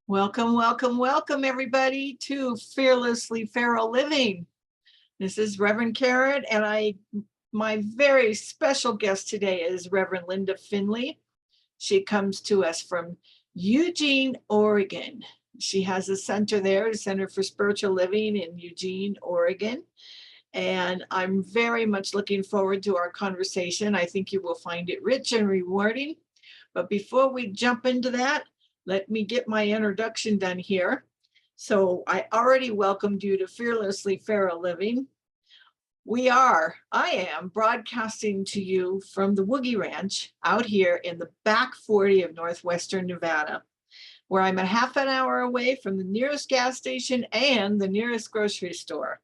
Welcome, welcome, welcome, everybody, to Fearlessly Feral Living. This is Reverend Karen, and my very special guest today is Reverend Linda Finley. She comes to us from Eugene, Oregon. She has a center there, the Center for Spiritual Living in Eugene, Oregon. And I'm very much looking forward to our conversation. I think you will find it rich and rewarding. But before we jump into that, let me get my introduction done here. So I already welcomed you to Fearlessly Feral Living. I am broadcasting to you from the Woogie Ranch out here in the back 40 of northwestern Nevada, where I'm a half an hour away from the nearest gas station and the nearest grocery store.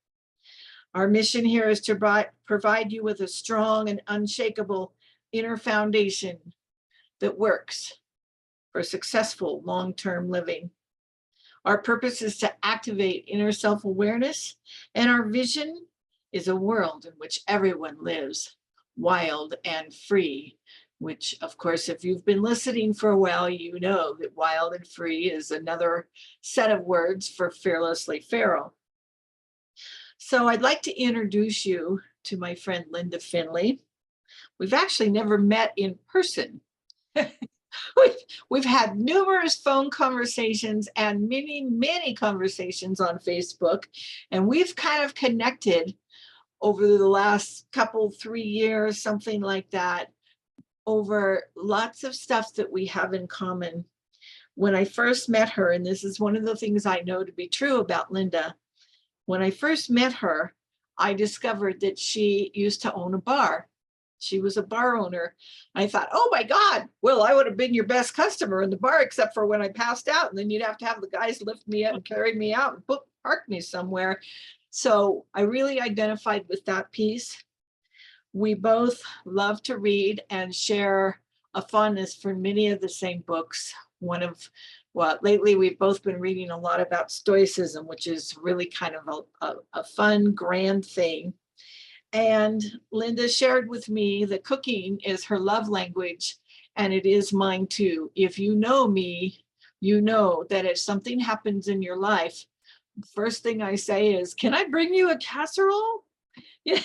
Our mission here is to provide you with a strong and unshakable inner foundation that works for successful long-term living. Our purpose is to activate inner self-awareness, and our vision is a world in which everyone lives wild and free, which, of course, if you've been listening for a while, you know that wild and free is another set of words for fearlessly feral. So I'd like to introduce you to my friend Linda Finley. We've actually never met in person. We've had numerous phone conversations and many conversations on Facebook, and we've kind of connected over the last 3 years, something like that, over lots of stuff that we have in common. When I first met her, and this is one of the things I know to be true about Linda, when I first met her, I discovered that she used to own a bar. She was a bar owner. I thought, oh my God, well, I would have been your best customer in the bar, except for when I passed out, and then you'd have to have the guys lift me up and carry me out and park me somewhere. So I really identified with that piece. We both love to read and share a fondness for many of the same books. Lately we've both been reading a lot about Stoicism, which is really kind of a fun, grand thing. And Linda shared with me that cooking is her love language, and it is mine too. If you know me, you know that if something happens in your life, the first thing I say is, can I bring you a casserole? Yeah.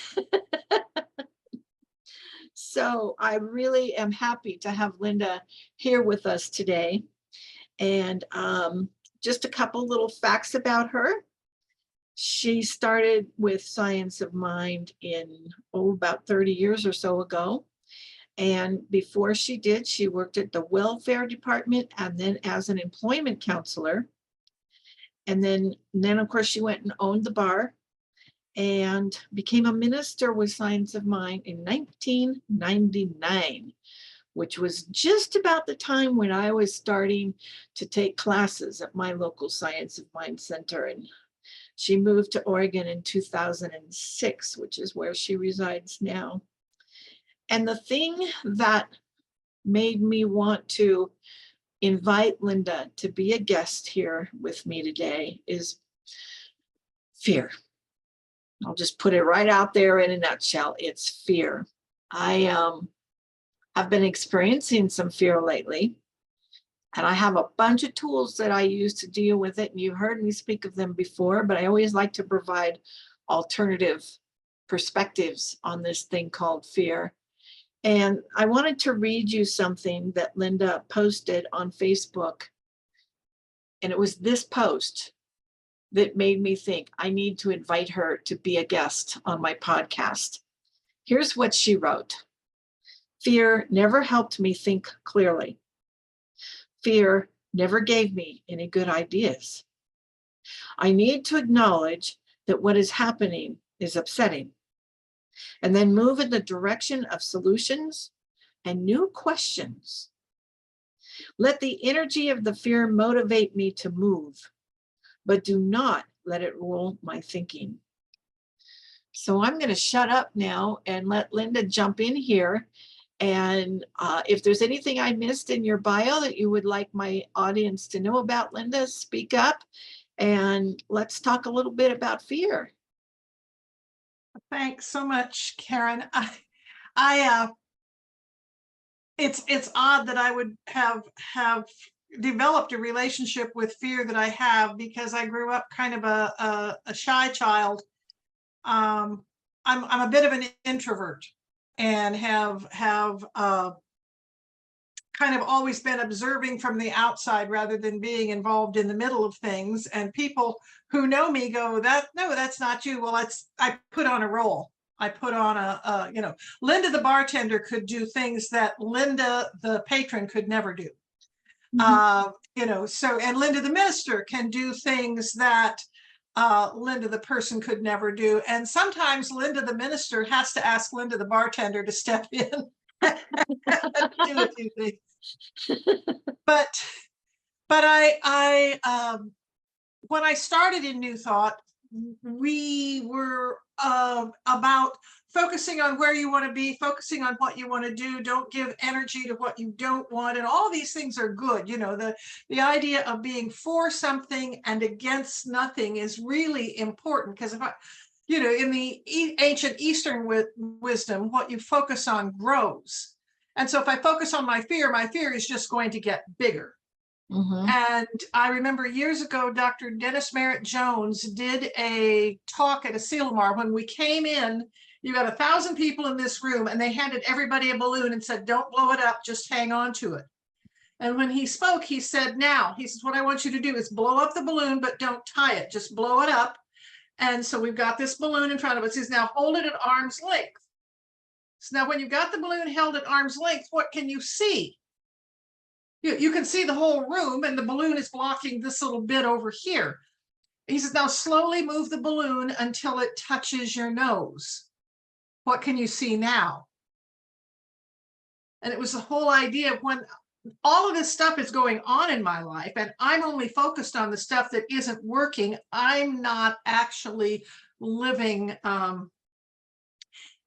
So I really am happy to have Linda here with us today. And just a couple little facts about her. She started with Science of Mind about 30 years or so ago. And before she did, she worked at the welfare department and then as an employment counselor. And then of course, she went and owned the bar and became a minister with Science of Mind in 1999, which was just about the time when I was starting to take classes at my local Science of Mind center. And she moved to Oregon in 2006, which is where she resides now. And the thing that made me want to invite Linda to be a guest here with me today is fear. I'll just put it right out there in a nutshell. It's fear. I have been experiencing some fear lately. And I have a bunch of tools that I use to deal with it. And you've heard me speak of them before, but I always like to provide alternative perspectives on this thing called fear. And I wanted to read you something that Linda posted on Facebook. And it was this post that made me think I need to invite her to be a guest on my podcast. Here's what she wrote. Fear never helped me think clearly. Fear never gave me any good ideas. I need to acknowledge that what is happening is upsetting, and then move in the direction of solutions and new questions. Let the energy of the fear motivate me to move, but do not let it rule my thinking. So I'm going to shut up now and let Linda jump in here. And if there's anything I missed in your bio that you would like my audience to know about, Linda, speak up and let's talk a little bit about fear. Thanks so much, Karen. It's odd that I would have developed a relationship with fear that I have because I grew up kind of a shy child. I'm a bit of an introvert and have kind of always been observing from the outside rather than being involved in the middle of things. And people who know me go, no, that's not you. Well, I put on a role. I put on Linda the bartender could do things that Linda the patron could never do. And Linda the minister can do things that Linda the person could never do. And sometimes Linda the minister has to ask Linda the bartender to step in and do a few things. But I when I started in New Thought, we were about focusing on where you want to be, focusing on what you want to do. Don't give energy to what you don't want. And all these things are good. The idea of being for something and against nothing is really important, because in the ancient Eastern wisdom, what you focus on grows. And so if I focus on my fear is just going to get bigger. And I remember years ago, Dr. Dennis Merritt Jones did a talk at Asilomar. When we came in, you got 1,000 people in this room, and they handed everybody a balloon and said, don't blow it up, just hang on to it. And when he spoke, he said, what I want you to do is blow up the balloon, but don't tie it, just blow it up. And so we've got this balloon in front of us. He says, now hold it at arm's length. So now when you've got the balloon held at arm's length, what can you see? You can see the whole room, and the balloon is blocking this little bit over here. He says, now slowly move the balloon until it touches your nose. What can you see now? And it was the whole idea of when all of this stuff is going on in my life, and I'm only focused on the stuff that isn't working, I'm not actually living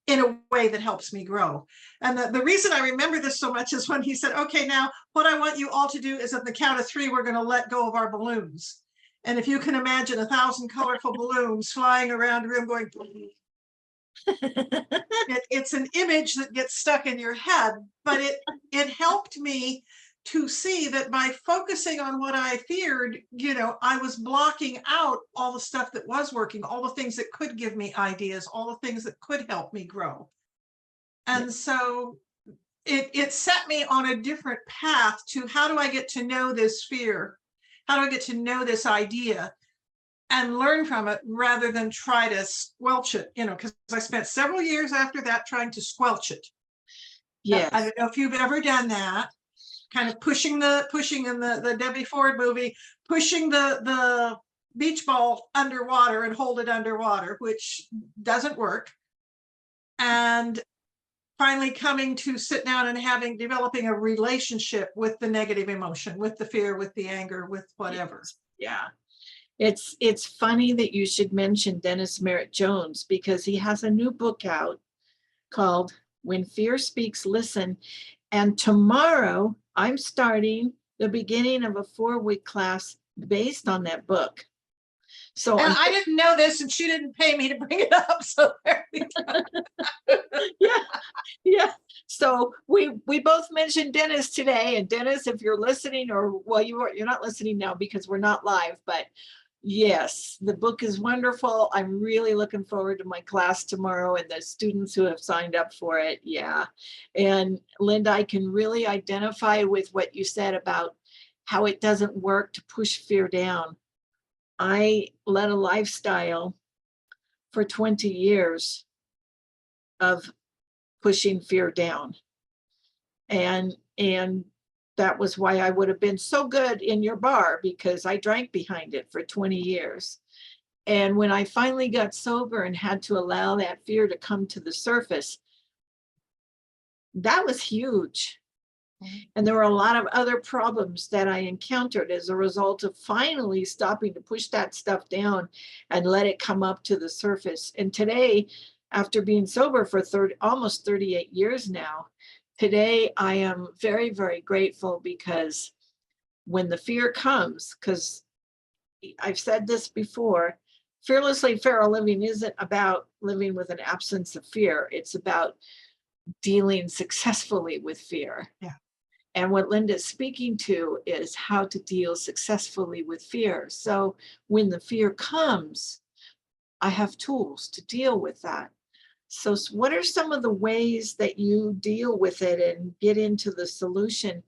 in a way that helps me grow. And the reason I remember this so much is when he said, okay, now what I want you all to do is at the count of 3, we're going to let go of our balloons. And if you can imagine 1,000 colorful balloons flying around the room going, it's an image that gets stuck in your head, but it helped me to see that by focusing on what I feared, I was blocking out all the stuff that was working, all the things that could give me ideas, all the things that could help me grow. And so it set me on a different path to how do I get to know this fear? How do I get to know this idea and learn from it rather than try to squelch it, because I spent several years after that trying to squelch it. Yes. I don't know if you've ever done that. Kind of pushing in the Debbie Ford movie, pushing the beach ball underwater and hold it underwater, which doesn't work. And finally coming to sit down and developing a relationship with the negative emotion, with the fear, with the anger, with whatever. Yeah. It's funny that you should mention Dennis Merritt Jones, because he has a new book out called When Fear Speaks, Listen. And tomorrow I'm starting the beginning of a 4-week class based on that book. So and I didn't know this, and she didn't pay me to bring it up. So there we go. Yeah. So we both mentioned Dennis today. And Dennis, if you're listening, or well, you're not listening now because we're not live, but yes, the book is wonderful. I'm really looking forward to my class tomorrow and the students who have signed up for it. Yeah. And Linda, I can really identify with what you said about how it doesn't work to push fear down. I led a lifestyle for 20 years of pushing fear down. And that was why I would have been so good in your bar, because I drank behind it for 20 years. And when I finally got sober and had to allow that fear to come to the surface, that was huge. And there were a lot of other problems that I encountered as a result of finally stopping to push that stuff down and let it come up to the surface. And today, after being sober for almost 38 years now, today I am very, very grateful, because when the fear comes, because I've said this before, fearlessly feral living isn't about living with an absence of fear. It's about dealing successfully with fear. Yeah. And what Linda's speaking to is how to deal successfully with fear. So when the fear comes, I have tools to deal with that. So what are some of the ways that you deal with it and get into the solution?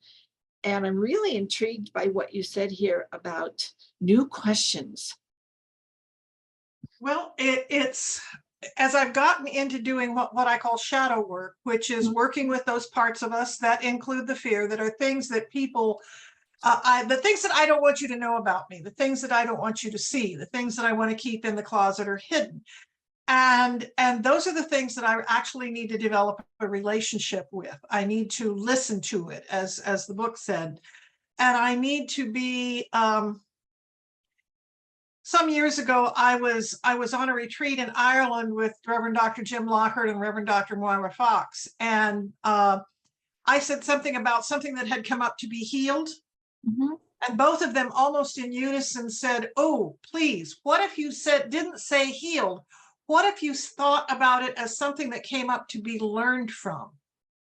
And I'm really intrigued by what you said here about new questions. Well, it's as I've gotten into doing what I call shadow work, which is working with those parts of us that include the fear, that are things that people, the things that I don't want you to know about me, the things that I don't want you to see, the things that I want to keep in the closet or hidden. And those are the things that I actually need to develop a relationship with. I need to listen to it, as the book said. And I need to be, some years ago, I was on a retreat in Ireland with Reverend Dr. Jim Lockhart and Reverend Dr. Moira Fox. And I said something about something that had come up to be healed. Mhm. And both of them almost in unison said, oh, please, what if you didn't say healed? What if you thought about it as something that came up to be learned from?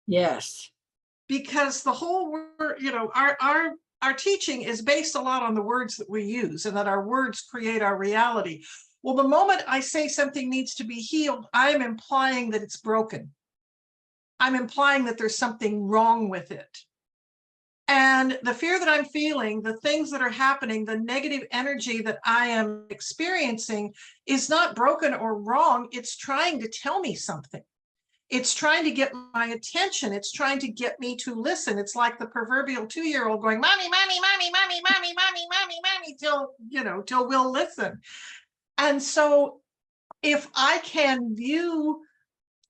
Yes. Because the whole word, our teaching is based a lot on the words that we use, and that our words create our reality. Well, the moment I say something needs to be healed, I'm implying that it's broken. I'm implying that there's something wrong with it. And the fear that I'm feeling, the things that are happening, the negative energy that I am experiencing is not broken or wrong. It's trying to tell me something. It's trying to get my attention. It's trying to get me to listen. It's like the proverbial 2-year-old going, mommy, mommy, mommy, mommy, mommy, mommy, mommy, mommy, till we'll listen. And so if I can view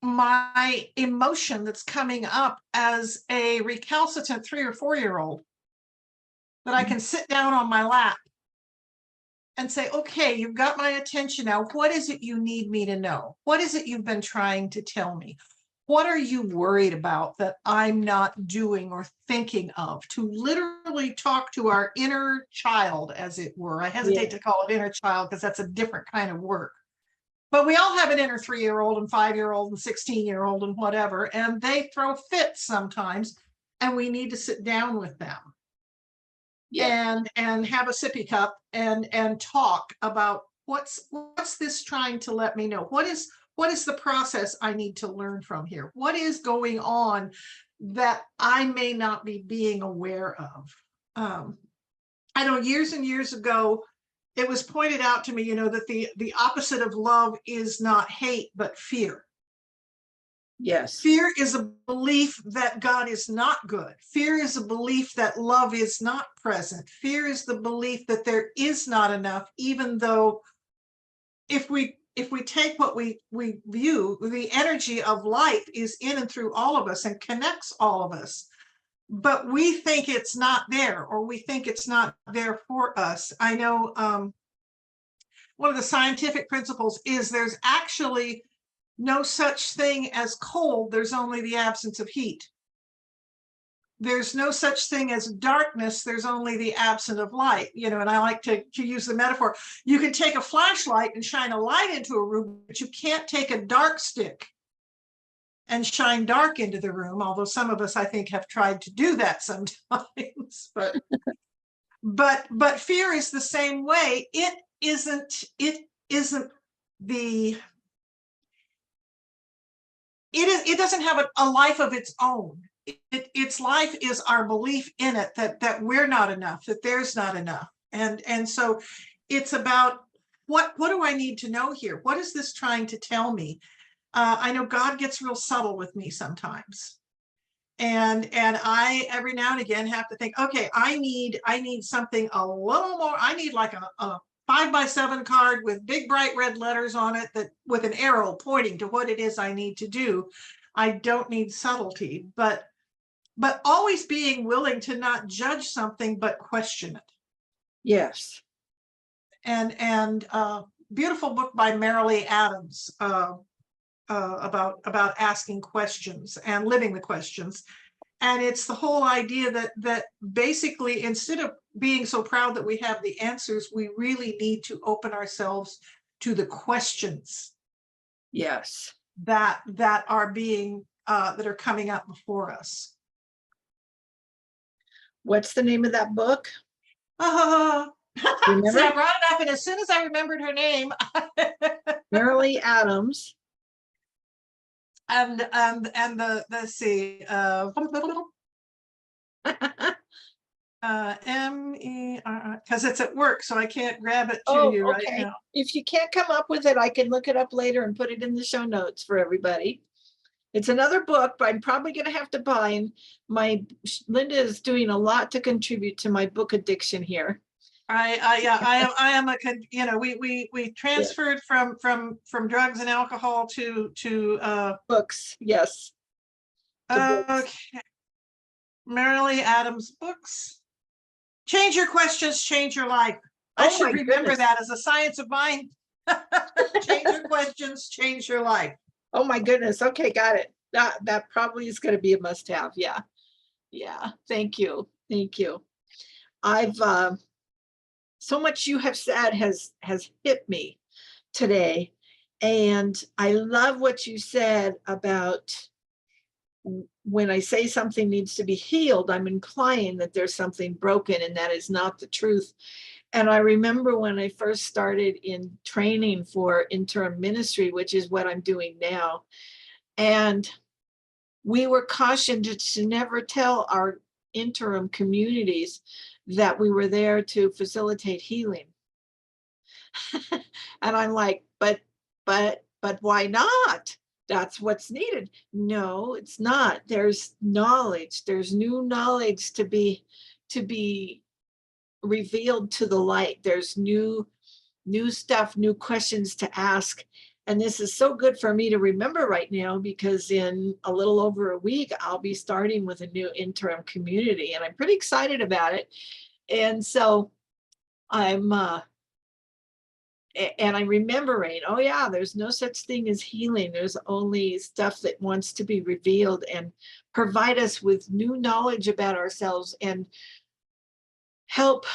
my emotion that's coming up as a recalcitrant 3 or 4-year-old, that I can sit down on my lap and say, okay, you've got my attention now. What is it you need me to know? What is it you've been trying to tell me? What are you worried about that I'm not doing or thinking of? To literally talk to our inner child, as it were. I hesitate Yeah. to call it inner child because that's a different kind of work. But we all have an inner 3-year-old and 5-year-old and 16-year-old and whatever, and they throw fits sometimes, and we need to sit down with them Yeah. and have a sippy cup and talk about what's this trying to let me know? What is the process I need to learn from here? What is going on that I may not be being aware of? I know years and years ago, it was pointed out to me, that the opposite of love is not hate, but fear. Yes. Fear is a belief that God is not good. Fear is a belief that love is not present. Fear is the belief that there is not enough, even though if we take what we view, the energy of life is in and through all of us and connects all of us. But we think it's not there, or we think it's not there for us. I know one of the scientific principles is there's actually no such thing as cold. There's only the absence of heat. There's no such thing as darkness. There's only the absence of light. And I like to use the metaphor. You can take a flashlight and shine a light into a room, but you can't take a dark stick and shine dark into the room. Although some of us, I think, have tried to do that sometimes. But fear is the same way. It isn't the it doesn't have a life of its own. Its life is our belief in it that we're not enough, that there's not enough. And so it's about what do I need to know here? What is this trying to tell me? I know God gets real subtle with me sometimes. And I every now and again have to think, okay, I need something a little more. I need like a 5x7 card with big bright red letters on it, that with an arrow pointing to what it is I need to do. I don't need subtlety, but always being willing to not judge something but question it. Yes. And beautiful book by Marilee Adams about asking questions and living the questions. And it's the whole idea that basically, instead of being so proud that we have the answers, we really need to open ourselves to the questions. Yes. That are being that are coming up before us. What's the name of that book? Oh, You see, I remember? brought it up, and as soon as I remembered her name, Marilee Adams. and the let's see, MER, because it's at work, so I can't grab it to Oh, you right okay. now. If you can't come up with it, I can look it up later and put it in the show notes for everybody. It's another book, but I'm probably going to have to buy. And Linda is doing a lot to contribute to my book addiction here. Yeah, I am you know, we transferred from drugs and alcohol to Books, yes. To books. okay. Marilee Adams books. Change your questions, change your life. I Oh should my remember goodness. that as a science of mind. Change your questions, change your life. Oh my goodness. Okay, got it. That probably is going to be a must-have. Yeah. Yeah. Thank you. Thank you. I've so much you have said has hit me today. And I love what you said about when I say something needs to be healed, I'm implying that there's something broken, and that is not the truth. And I remember when I first started in training for interim ministry, which is what I'm doing now. And we were cautioned to never tell our interim communities that we were there to facilitate healing. And I'm like, but why not? That's what's needed. No, it's not. There's knowledge. There's new knowledge to be revealed to the light. There's new stuff, new questions to ask. And this is so good for me to remember right now, because in a little over a week, I'll be starting with a new interim community, and I'm pretty excited about it. And so I'm remembering, oh yeah, there's no such thing as healing. There's only stuff that wants to be revealed and provide us with new knowledge about ourselves and help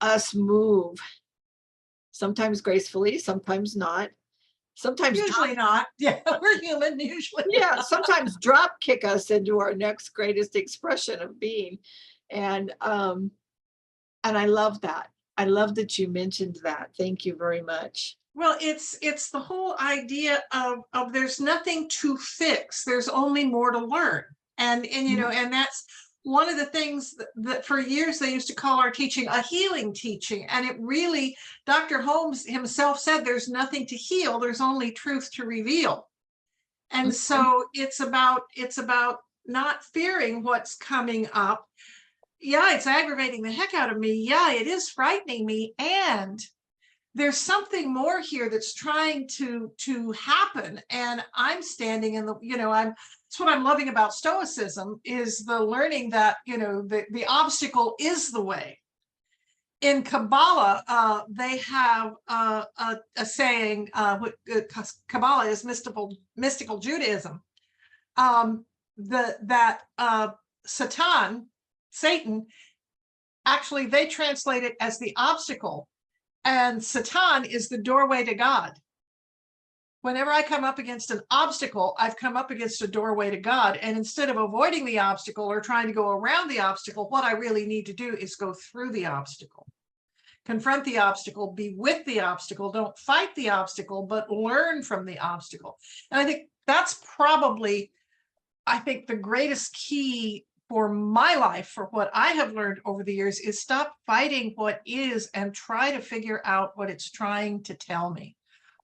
us move, sometimes gracefully, sometimes not, sometimes Usually not. Yeah, we're human, usually. yeah, sometimes drop kick us into our next greatest expression of being. And I love that. I love that you mentioned that. Thank you very much. Well, it's the whole idea of there's nothing to fix. There's only more to learn. And you know, and that's one of the things that for years they used to call our teaching a healing teaching. And it really, Dr. Holmes himself said there's nothing to heal, there's only truth to reveal. And so it's about not fearing what's coming up. Yeah, it's aggravating the heck out of me. Yeah, it is frightening me. And there's something more here that's trying to happen. And I'm standing in the, you know, it's what I'm loving about Stoicism, is the learning that, you know, the obstacle is the way. In Kabbalah, they have a saying, Kabbalah is mystical Judaism, that Satan, actually they translate it as the obstacle, and Satan is the doorway to God. Whenever I come up against an obstacle, I've come up against a doorway to God. And instead of avoiding the obstacle or trying to go around the obstacle, what I really need to do is go through the obstacle, confront the obstacle, be with the obstacle, don't fight the obstacle, but learn from the obstacle. And I think that's probably, the greatest key for my life, for what I have learned over the years, is stop fighting what is and try to figure out what it's trying to tell me.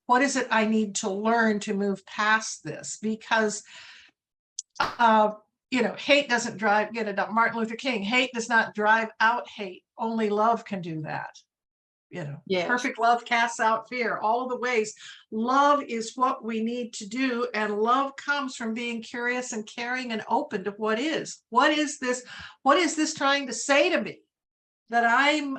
What is it I need to learn to move past this? Because, you know, hate doesn't drive, Martin Luther King, hate does not drive out hate. Only love can do that. You know, yes. Perfect love casts out fear. All the ways. Love is what we need to do, and love comes from being curious and caring and open to what is. What is this? What is this trying to say to me that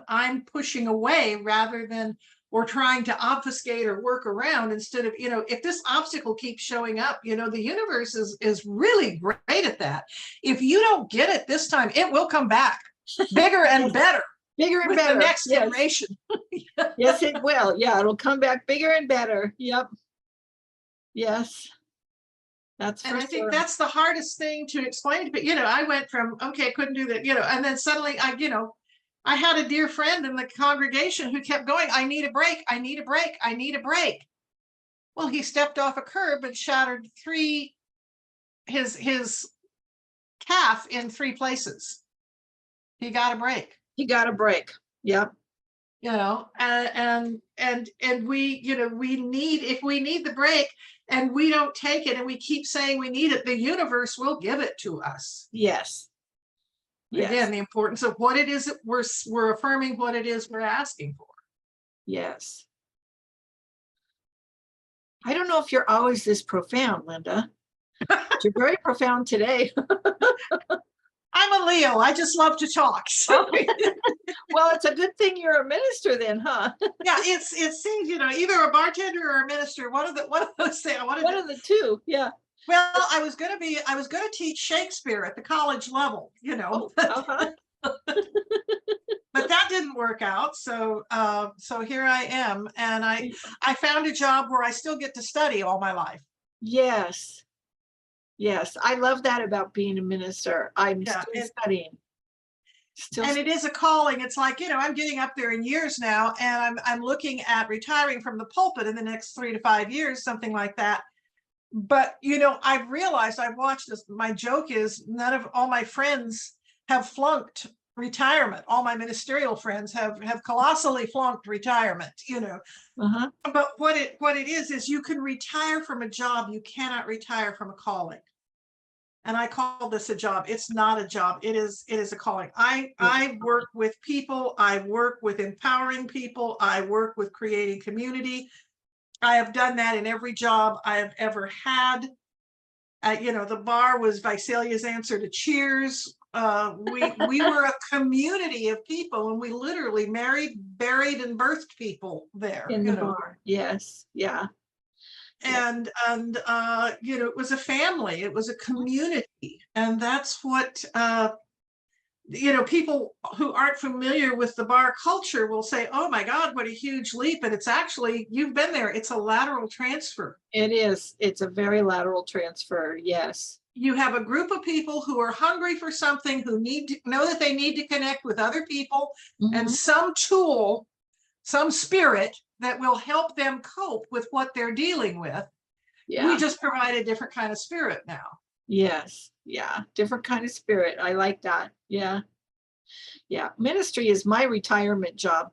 I'm pushing away, rather than, or trying to obfuscate or work around, instead of, you know, if this obstacle keeps showing up, you know, the universe is really great at that. If you don't get it this time, it will come back bigger and better. Bigger and with better. The next iteration. Yes, it will. Yeah, it'll come back bigger and better. Yep. Yes. That's And for I think sure. that's the hardest thing to explain. But, I went from, okay, couldn't do that, and then suddenly I had a dear friend in the congregation who kept going, I need a break. I need a break. I need a break. Well, he stepped off a curb and shattered his calf in 3 places. He got a break. You got a break. Yep. And we, we need, if we need the break and we don't take it and we keep saying we need it, the universe will give it to us. Yes. Yes. Again, the importance of what it is that we're affirming, what it is we're asking for. Yes. I don't know if you're always this profound, Linda. You're very profound today. I'm a Leo. I just love to talk. So. Well, it's a good thing you're a minister then, huh? Yeah, it seems, either a bartender or a minister. One of those things. One of the two. Yeah. Well, I was going to teach Shakespeare at the college level, Oh, uh-huh. but that didn't work out. So here I am, and I found a job where I still get to study all my life. Yes. Yes. I love that about being a minister. I'm still studying. And it is a calling. It's like, I'm getting up there in years now, and I'm looking at retiring from the pulpit in the next 3 to 5 years, something like that. But, I've realized, I've watched this. My joke is none of all my friends have flunked retirement. All my ministerial friends have colossally flunked retirement, Uh-huh. But what it is you can retire from a job. You cannot retire from a calling. And I call this a job. It's not a job. It is a calling. I work with people. I work with empowering people. I work with creating community. I have done that in every job I have ever had. The bar was Visalia's answer to Cheers. We were a community of people, and we literally married, buried, and birthed people there. In the bar. Yes. Yeah. And it was a family, it was a community, and that's what people who aren't familiar with the bar culture will say, oh my God, what a huge leap. And it's actually, you've been there, it's a lateral transfer. It is. It's a very lateral transfer. Yes. You have a group of people who are hungry for something, who need to know that they need to connect with other people, and some tool, some spirit that will help them cope with what they're dealing with. Yeah. We just provide a different kind of spirit now. Yes. Yeah. Different kind of spirit. I like that. Yeah. Yeah. Ministry is my retirement job.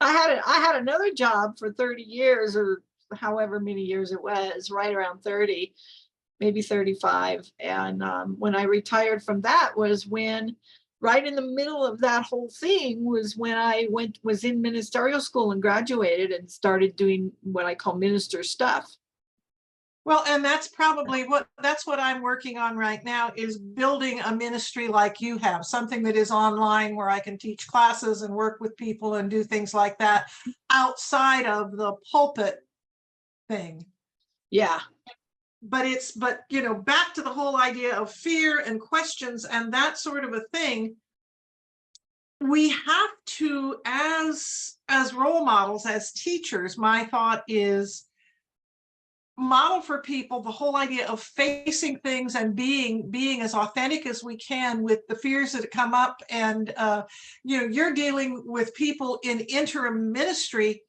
I had another job for 30 years, or however many years it was, right around 30, maybe 35. And when I retired from that was when, right in the middle of that whole thing, was when I was in ministerial school and graduated and started doing what I call minister stuff. Well, and that's probably what I'm working on right now, is building a ministry like you have, something that is online where I can teach classes and work with people and do things like that outside of the pulpit thing. Yeah. But back to the whole idea of fear and questions and that sort of a thing. We have to, as role models, as teachers, my thought is, model for people the whole idea of facing things and being as authentic as we can with the fears that come up. And you're dealing with people in interim ministry.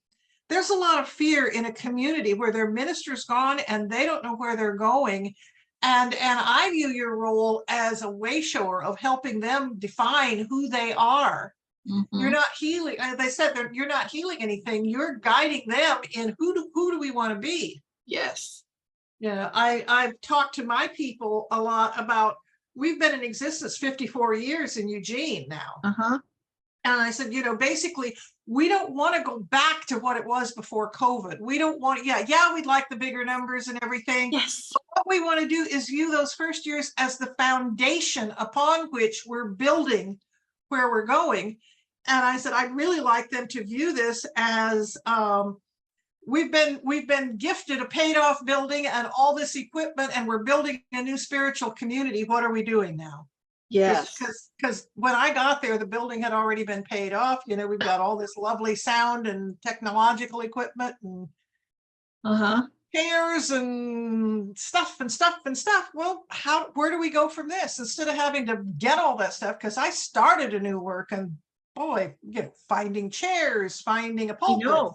There's a lot of fear in a community where their minister's gone and they don't know where they're going. And I view your role as a way shower of helping them define who they are. You're not healing, as I said, you're not healing anything. You're guiding them in who do we want to be. Yes. Yeah, I've talked to my people a lot about, we've been in existence 54 years in Eugene now. Uh-huh. And I said, basically, we don't want to go back to what it was before COVID. We don't want, we'd like the bigger numbers and everything. Yes. But what we want to do is view those first years as the foundation upon which we're building where we're going. And I said, I'd really like them to view this as, we've been gifted a paid off building and all this equipment, and we're building a new spiritual community. What are we doing now? Yes. Because when I got there, the building had already been paid off. We've got all this lovely sound and technological equipment. And chairs and stuff and stuff and stuff. Well, where do we go from this? Instead of having to get all that stuff, because I started a new work and boy, finding chairs, finding a I pulpit, know.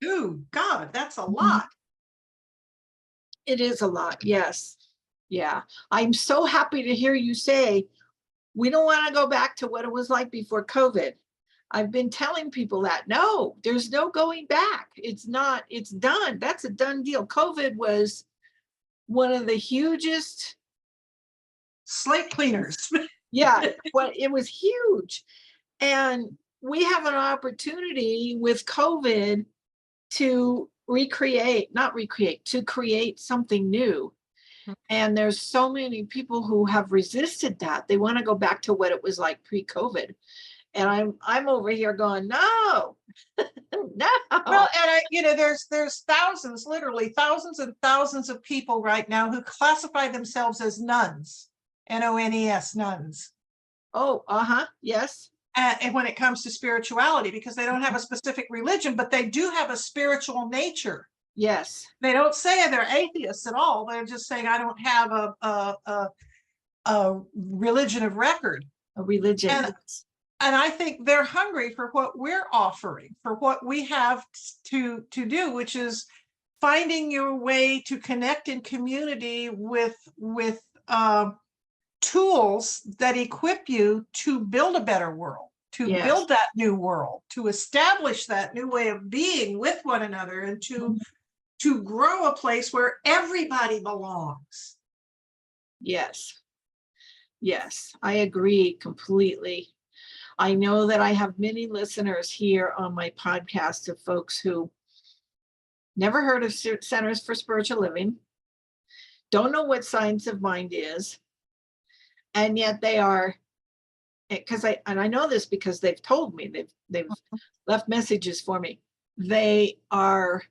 oh God, that's a Mhm. lot. It is a lot, yes. Yeah. I'm so happy to hear you say, we don't want to go back to what it was like before COVID. I've been telling people that. No, there's no going back. It's not, it's done. That's a done deal. COVID was one of the hugest, Slate cleaners. yeah, it was huge. And we have an opportunity with COVID to to create something new. And there's so many people who have resisted that. They want to go back to what it was like pre-COVID. And I'm over here going, no, no. Well, and there's thousands, literally thousands and thousands of people right now who classify themselves as nuns, NONES, nuns. Oh, yes. And when it comes to spirituality, because they don't have a specific religion, but they do have a spiritual nature. Yes. They don't say they're atheists at all. They're just saying, I don't have a religion of record. A religion. And I think they're hungry for what we're offering, for what we have to do, which is finding your way to connect in community with tools that equip you to build a better world, to build that new world, to establish that new way of being with one another, and to grow a place where everybody belongs. Yes. Yes, I agree completely. I know that I have many listeners here on my podcast of folks who never heard of Centers for Spiritual Living, don't know what Science of Mind is, and yet they are, I know this because they've told me, they've left messages for me. They are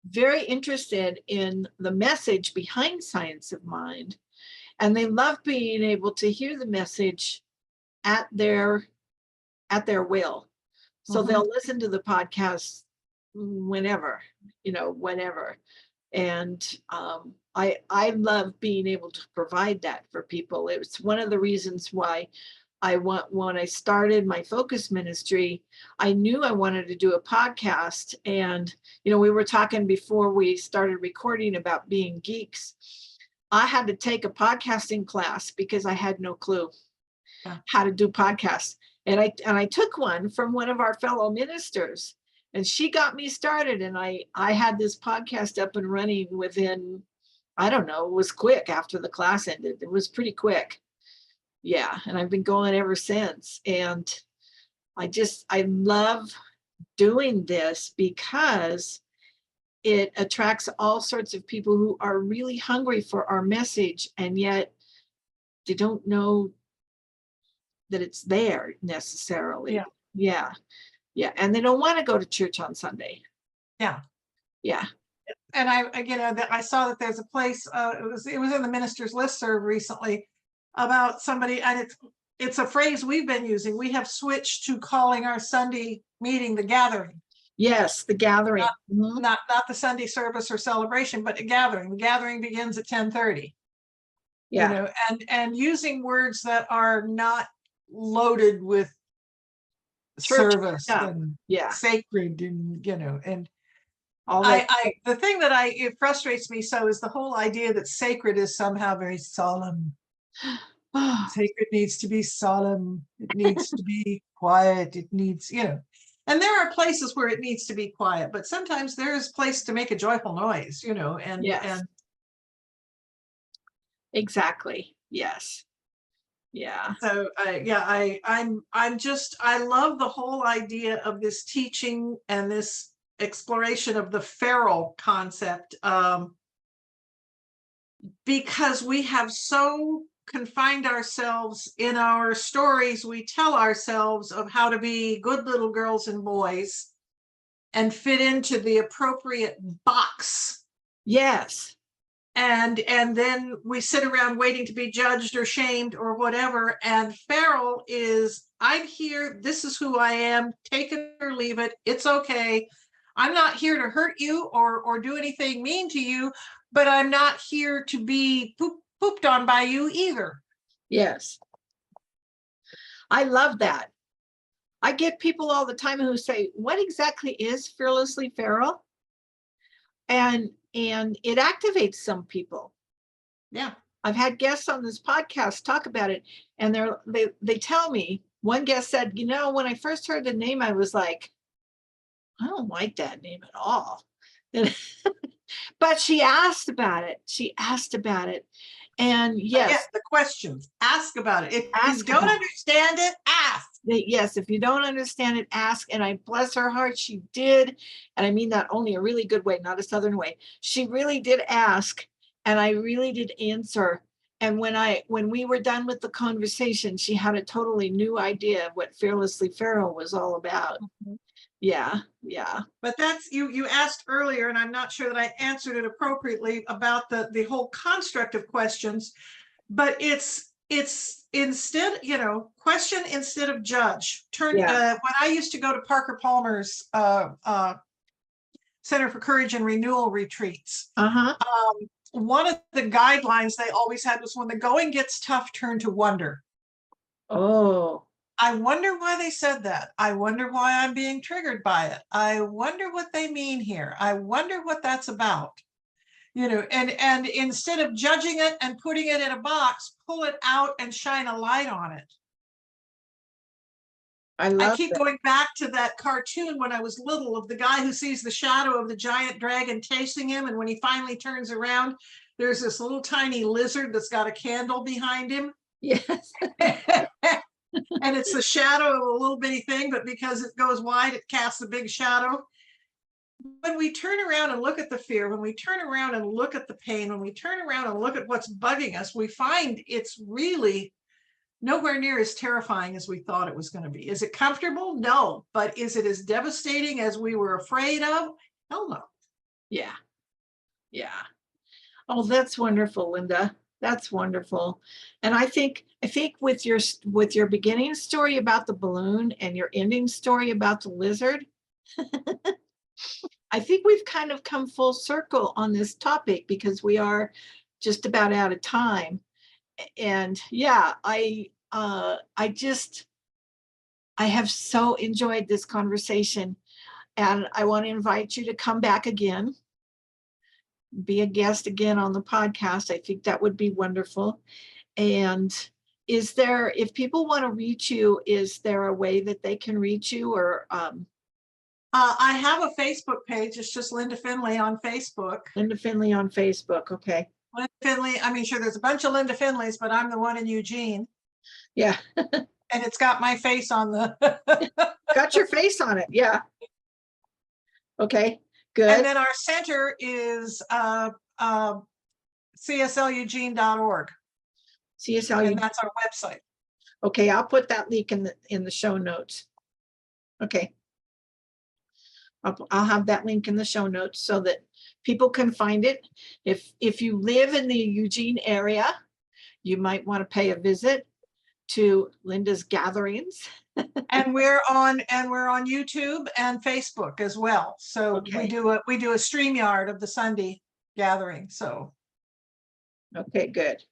very interested in the message behind Science of Mind, and they love being able to hear the message at their will. So they'll listen to the podcast whenever. And I love being able to provide that for people. It's one of the reasons why when I started my focus ministry, I knew I wanted to do a podcast. And, we were talking before we started recording about being geeks. I had to take a podcasting class because I had no clue how to do podcasts. And I took one from one of our fellow ministers, and she got me started. And I had this podcast up and running within, I don't know, it was quick after the class ended. It was pretty quick. Yeah. And I've been going ever since. And I love doing this because it attracts all sorts of people who are really hungry for our message, and yet they don't know that it's there necessarily. Yeah. And they don't want to go to church on Sunday. Yeah. And I saw that there's a place, it was in the minister's listserv recently about somebody, and it's a phrase we've been using. We have switched to calling our Sunday meeting the gathering. Yes, the gathering. Not the Sunday service or celebration, but a gathering. The gathering begins at 10:30. Yeah. And using words that are not loaded with church service and sacred, and and all that. The thing that it frustrates me so is the whole idea that sacred is somehow very solemn. Sacred needs to be solemn. It needs to be quiet. It needs, and there are places where it needs to be quiet, but sometimes there is place to make a joyful noise, and exactly. Yes. Yeah. So I love the whole idea of this teaching and this exploration of the feral concept, because we have so confined ourselves in our stories we tell ourselves of how to be good little girls and boys and fit into the appropriate box. Yes. And then we sit around waiting to be judged or shamed or whatever. And feral is, I'm here, this is who I am, take it or leave it, it's okay. I'm not here to hurt you or do anything mean to you, but I'm not here to be pooped on by you either. Yes. I love that. I get people all the time who say, what exactly is fearlessly feral? And it activates some people. Yeah. I've had guests on this podcast talk about it, and they tell me, one guest said, when I first heard the name, I was like, I don't like that name at all. But she asked about it. And Again, yes, the questions, ask about it. If you ask don't about it. understand it, ask. Yes, if you don't understand it, ask. And I bless her heart, she did. And I mean that only a really good way, not a Southern way. She really did ask, and I really did answer. And when we were done with the conversation, she had a totally new idea of what Fearlessly Feral was all about. Yeah, yeah. But that's you asked earlier, and I'm not sure that I answered it appropriately about the whole construct of questions, but it's instead, question instead of judge. When I used to go to Parker Palmer's Center for Courage and Renewal retreats, one of the guidelines they always had was, when the going gets tough, turn to wonder. Oh, I wonder why they said that. I wonder why I'm being triggered by it. I wonder what they mean here. I wonder what that's about. And instead of judging it and putting it in a box, pull it out and shine a light on it. I keep going back to that cartoon when I was little, of the guy who sees the shadow of the giant dragon chasing him. And when he finally turns around, there's this little tiny lizard that's got a candle behind him. yes. And it's the shadow of a little bitty thing, but because it goes wide, it casts a big shadow. When we turn around and look at the fear, when we turn around and look at the pain, when we turn around and look at what's bugging us, we find it's really nowhere near as terrifying as we thought it was going to be. Is it comfortable? No. But is it as devastating as we were afraid of? Hell no. Yeah. Yeah. Oh, that's wonderful, Linda. That's wonderful. And I think with your beginning story about the balloon and your ending story about the lizard, I think we've kind of come full circle on this topic, because we are just about out of time. And yeah, I have so enjoyed this conversation, and I want to invite you to come back again, be a guest again on the podcast. I think that would be wonderful. And if people want to reach you, is there a way that they can reach you? Or I have a Facebook page. It's just Linda Finley on Facebook. Linda Finley on Facebook. Okay. Linda Finley. I mean, sure, there's a bunch of Linda Finleys, but I'm the one in Eugene. Yeah. And it's got my face on the got your face on it. Yeah. Okay, good. And then our center is csleugene.org. CSL, and that's our website. Okay, I'll put that link in the show notes. Okay. I'll have that link in the show notes so that people can find it. If you live in the Eugene area, you might want to pay a visit to Linda's gatherings. And we're on YouTube and Facebook as well. So we do a StreamYard of the Sunday gathering. So okay, good.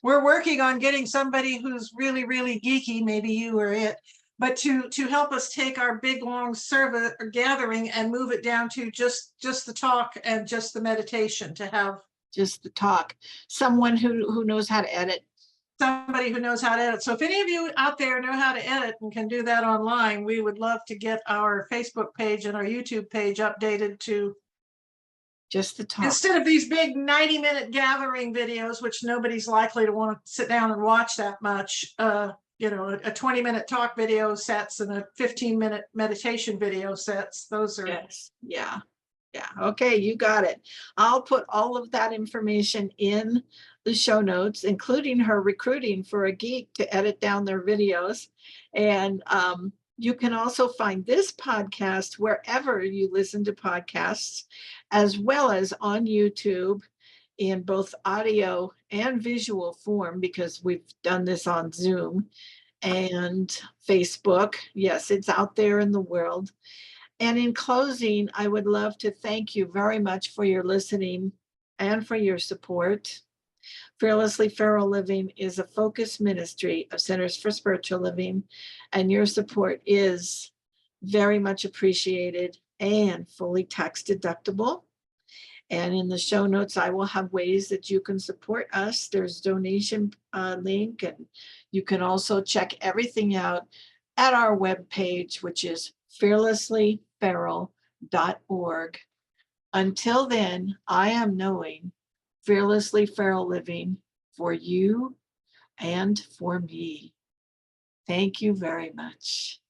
We're working on getting somebody who's really, really geeky, maybe you or it, but to help us take our big long service or gathering and move it down to just the talk and just the meditation, to have just the talk. Someone who knows how to edit. Somebody who knows how to edit. So if any of you out there know how to edit and can do that online, we would love to get our Facebook page and our YouTube page updated to just the talk. Instead of these big 90-minute gathering videos, which nobody's likely to want to sit down and watch that much, a 20-minute talk video sets and a 15-minute meditation video sets. Those are yes. Yeah. Okay, you got it. I'll put all of that information in the show notes, including her recruiting for a geek to edit down their videos. And you can also find this podcast wherever you listen to podcasts, as well as on YouTube in both audio and visual form, because we've done this on Zoom, and Facebook. Yes, it's out there in the world. And in closing, I would love to thank you very much for your listening and for your support. Fearlessly Feral Living is a focused ministry of Centers for Spiritual Living, and your support is very much appreciated and fully tax deductible. And in the show notes, I will have ways that you can support us. There's donation link, and you can also check everything out at our webpage, which is fearlesslyferal.org. Until then, I am knowing fearlessly feral living for you and for me. Thank you very much.